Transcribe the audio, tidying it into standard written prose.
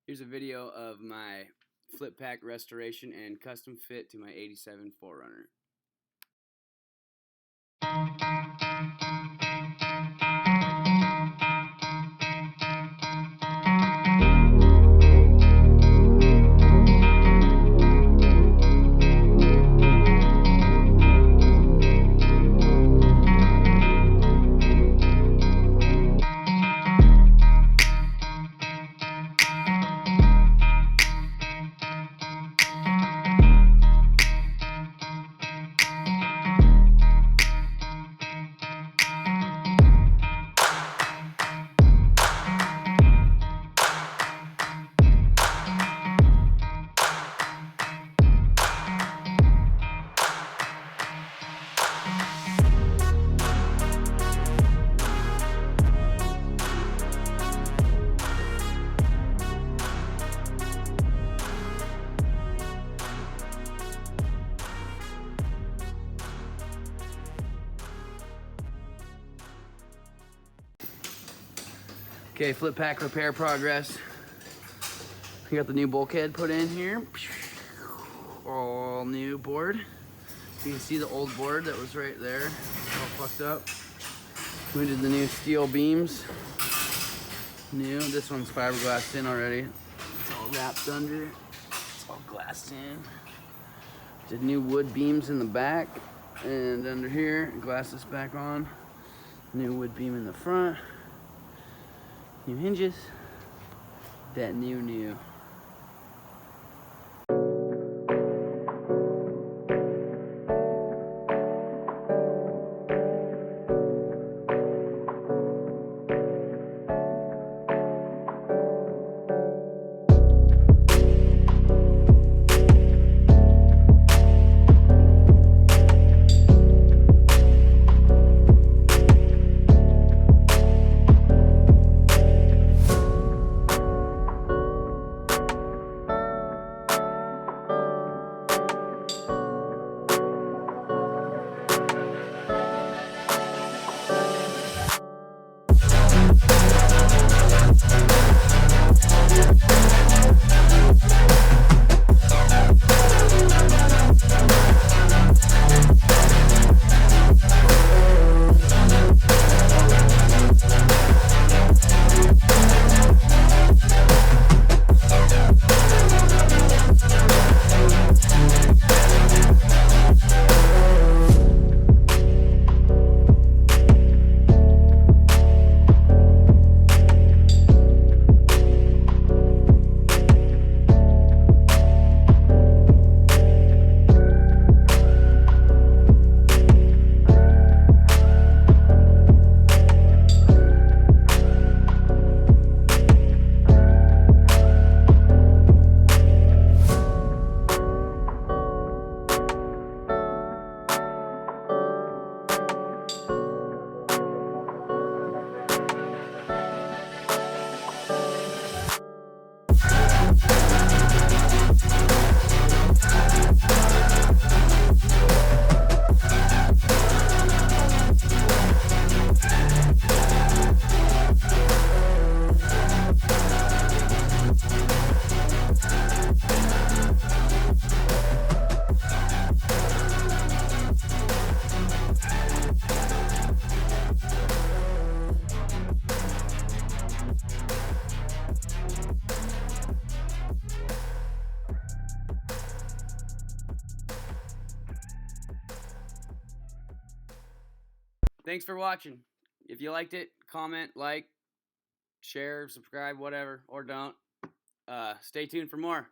Here's a video of my Flippac restoration and custom fit to my 87 4Runner. Okay, Flippac repair progress. We got the new bulkhead put in here. All new board. You can see the old board that was right there, all fucked up. We did the new steel beams. New, this one's fiberglassed in already. It's all wrapped under, it's all glassed in. Did new wood beams in the back and under here, glass this back on. New wood beam in the front. New hinges. That new. Thanks for watching. If you liked it, comment, like, share, subscribe, whatever, or don't. Stay tuned for more.